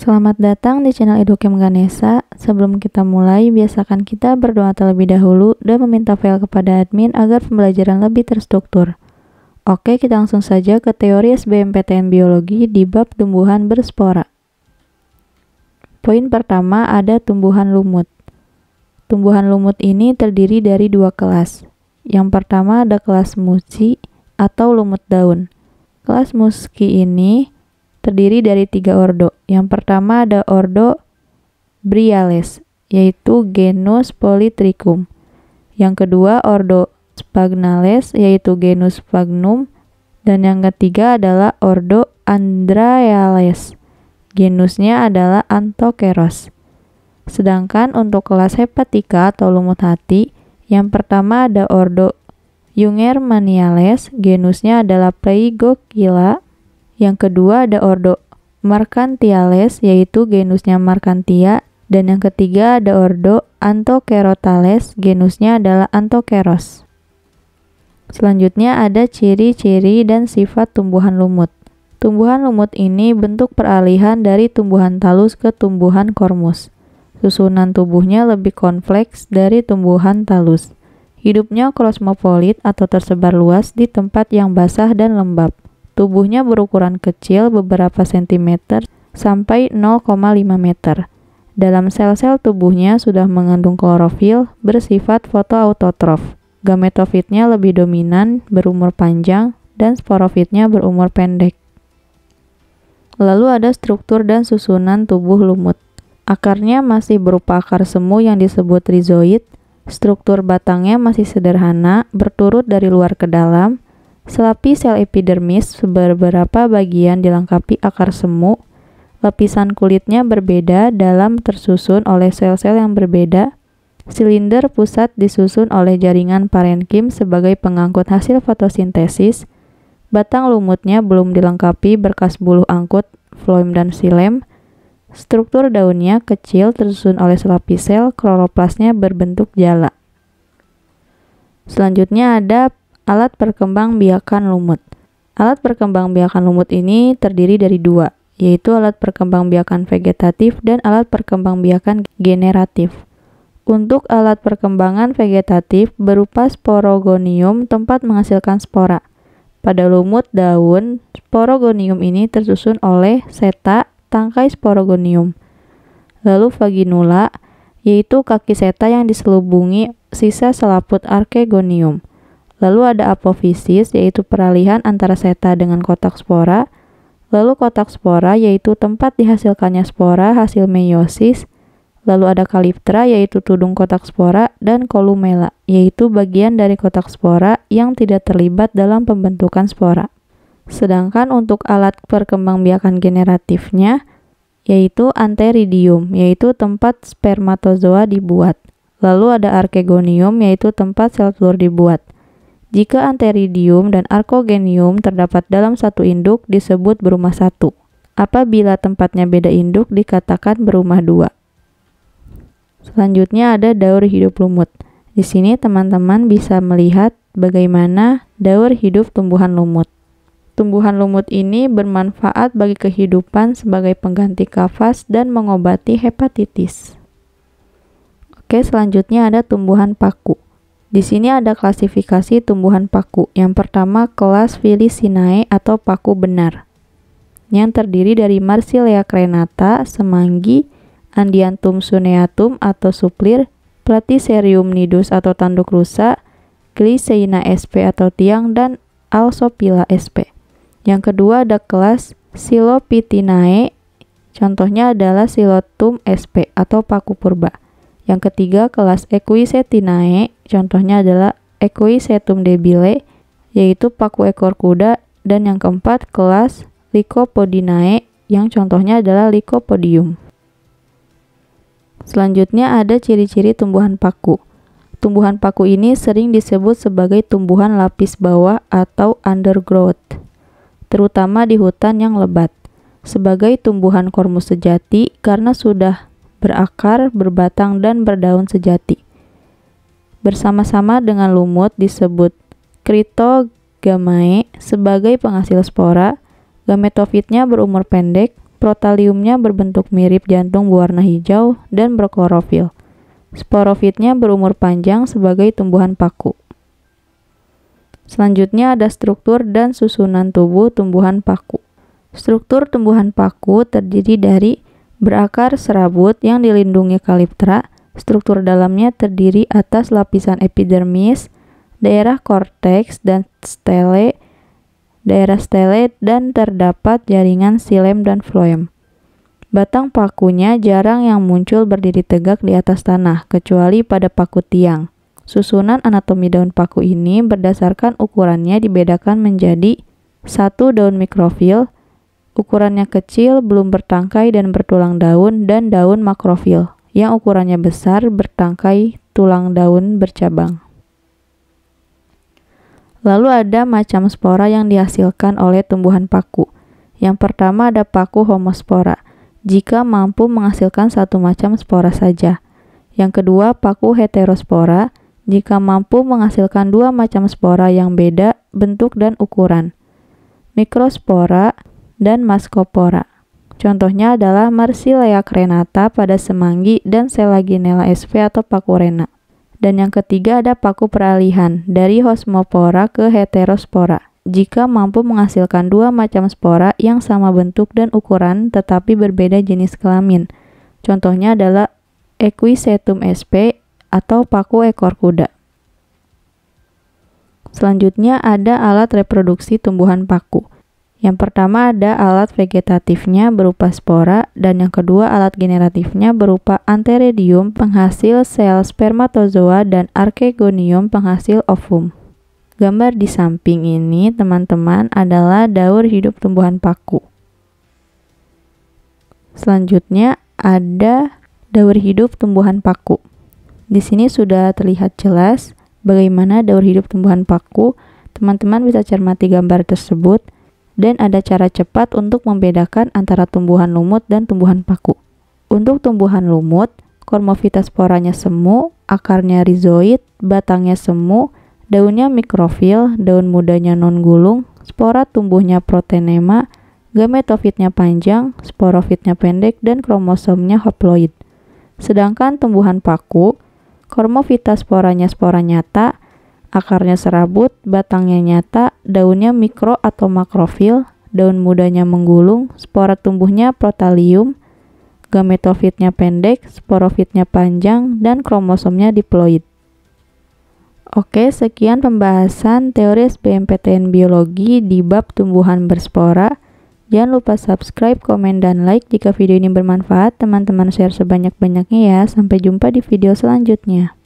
Selamat datang di channel Educam Ganesha. Sebelum kita mulai, biasakan kita berdoa terlebih dahulu dan meminta file kepada admin agar pembelajaran lebih terstruktur. Oke, kita langsung saja ke teori SBMPTN Biologi di bab tumbuhan berspora. Poin pertama ada tumbuhan lumut. Tumbuhan lumut ini terdiri dari dua kelas. Yang pertama ada kelas musci atau lumut daun. Kelas musci ini terdiri dari 3 ordo. Yang pertama ada ordo Bryales, yaitu genus Polytrichum. Yang kedua ordo Sphagnales, yaitu genus Sphagnum. Dan yang ketiga adalah ordo Andraeales, genusnya adalah Anthokeros. Sedangkan untuk kelas hepatica atau lumut hati, yang pertama ada ordo Jungermanniales, genusnya adalah Playgochylla. Yang kedua ada ordo Marchantiales, yaitu genusnya Marchantia. Dan yang ketiga ada ordo Anthokerotales, genusnya adalah Anthokeros. Selanjutnya ada ciri-ciri dan sifat tumbuhan lumut. Tumbuhan lumut ini bentuk peralihan dari tumbuhan talus ke tumbuhan kormus. Susunan tubuhnya lebih kompleks dari tumbuhan talus. Hidupnya kosmopolit atau tersebar luas di tempat yang basah dan lembab. Tubuhnya berukuran kecil beberapa sentimeter sampai 0,5 meter. Dalam sel-sel tubuhnya sudah mengandung klorofil bersifat fotoautotrof. Gametofitnya lebih dominan, berumur panjang, dan sporofitnya berumur pendek. Lalu ada struktur dan susunan tubuh lumut. Akarnya masih berupa akar semu yang disebut rhizoid. Struktur batangnya masih sederhana, berturut dari luar ke dalam. Selapi sel epidermis beberapa bagian dilengkapi akar semu. Lapisan kulitnya berbeda dalam tersusun oleh sel-sel yang berbeda. Silinder pusat disusun oleh jaringan parenkim sebagai pengangkut hasil fotosintesis. Batang lumutnya belum dilengkapi berkas buluh angkut, floem dan xilem. Struktur daunnya kecil tersusun oleh selapis sel, kloroplasnya berbentuk jala. Selanjutnya ada alat perkembangbiakan lumut. Alat perkembangbiakan lumut ini terdiri dari dua, yaitu alat perkembangbiakan vegetatif dan alat perkembangbiakan generatif. Untuk alat perkembangan vegetatif berupa sporogonium tempat menghasilkan spora. Pada lumut daun, sporogonium ini tersusun oleh seta, tangkai sporogonium. Lalu vaginula, yaitu kaki seta yang diselubungi sisa selaput archegonium. Lalu ada apofisis, yaitu peralihan antara seta dengan kotak spora. Lalu kotak spora, yaitu tempat dihasilkannya spora hasil meiosis. Lalu ada kaliptra, yaitu tudung kotak spora. Dan columella, yaitu bagian dari kotak spora yang tidak terlibat dalam pembentukan spora. Sedangkan untuk alat perkembangbiakan generatifnya, yaitu antheridium, yaitu tempat spermatozoa dibuat. Lalu ada archegonium, yaitu tempat sel telur dibuat. Jika antheridium dan archegonium terdapat dalam satu induk disebut berumah satu. Apabila tempatnya beda induk dikatakan berumah dua. Selanjutnya ada daur hidup lumut. Di sini teman-teman bisa melihat bagaimana daur hidup tumbuhan lumut. Tumbuhan lumut ini bermanfaat bagi kehidupan sebagai pengganti kafas dan mengobati hepatitis. Oke, selanjutnya ada tumbuhan paku. Di sini ada klasifikasi tumbuhan paku. Yang pertama kelas Filicinae atau paku benar, yang terdiri dari Marsilea crenata, semanggi, Andiantum suneatum atau suplir, Platycerium nidus atau tanduk rusa, Glycina sp atau tiang, dan Alsopila sp. Yang kedua ada kelas Silopitinae, contohnya adalah Silotum sp atau paku purba. Yang ketiga kelas Equisetinae, contohnya adalah Equisetum debile, yaitu paku ekor kuda. Dan yang keempat kelas Lycopodinae, yang contohnya adalah Lycopodium. Selanjutnya ada ciri-ciri tumbuhan paku. Tumbuhan paku ini sering disebut sebagai tumbuhan lapis bawah atau undergrowth, terutama di hutan yang lebat. Sebagai tumbuhan kormus sejati karena sudah berakar, berbatang, dan berdaun sejati. Bersama-sama dengan lumut disebut Cryptogamae sebagai penghasil spora. Gametofitnya berumur pendek, Protaliumnya berbentuk mirip jantung berwarna hijau dan berklorofil. Sporofitnya berumur panjang sebagai tumbuhan paku. Selanjutnya ada struktur dan susunan tubuh tumbuhan paku. Struktur tumbuhan paku terdiri dari berakar serabut yang dilindungi kaliptra. Struktur dalamnya terdiri atas lapisan epidermis, daerah korteks dan stele, daerah stele, dan terdapat jaringan xilem dan floem. Batang pakunya jarang yang muncul berdiri tegak di atas tanah, kecuali pada paku tiang. Susunan anatomi daun paku ini berdasarkan ukurannya dibedakan menjadi 1 daun mikrofil, ukurannya kecil, belum bertangkai dan bertulang daun, dan daun makrofil, yang ukurannya besar, bertangkai, tulang daun bercabang. Lalu ada macam spora yang dihasilkan oleh tumbuhan paku. Yang pertama ada paku homospora, jika mampu menghasilkan satu macam spora saja. Yang kedua paku heterospora, jika mampu menghasilkan dua macam spora yang beda bentuk dan ukuran. Mikrospora dan maskopora. Contohnya adalah Marsilea crenata pada semanggi dan Selaginella sp atau paku rena. Dan yang ketiga ada paku peralihan dari hosmopora ke heterospora, jika mampu menghasilkan dua macam spora yang sama bentuk dan ukuran tetapi berbeda jenis kelamin. Contohnya adalah Equisetum sp atau paku ekor kuda. Selanjutnya ada alat reproduksi tumbuhan paku. Yang pertama ada alat vegetatifnya berupa spora, dan yang kedua alat generatifnya berupa antheridium penghasil sel spermatozoa dan archegonium penghasil ovum. Gambar di samping ini teman-teman adalah daur hidup tumbuhan paku. Selanjutnya ada daur hidup tumbuhan paku. Di sini sudah terlihat jelas bagaimana daur hidup tumbuhan paku. Teman-teman bisa cermati gambar tersebut. Dan ada cara cepat untuk membedakan antara tumbuhan lumut dan tumbuhan paku. Untuk tumbuhan lumut, Cormophyta sporanya semu, akarnya rhizoid, batangnya semu, daunnya mikrofil, daun mudanya non-gulung, spora tumbuhnya protenema, gametofitnya panjang, sporofitnya pendek, dan kromosomnya haploid. Sedangkan tumbuhan paku, Cormophyta sporanya spora nyata, akarnya serabut, batangnya nyata, daunnya mikro atau makrofil, daun mudanya menggulung, spora tumbuhnya protalium, gametofitnya pendek, sporofitnya panjang, dan kromosomnya diploid. Oke, sekian pembahasan teori SBMPTN Biologi di bab tumbuhan berspora. Jangan lupa subscribe, komen, dan like jika video ini bermanfaat. Teman-teman share sebanyak-banyaknya ya. Sampai jumpa di video selanjutnya.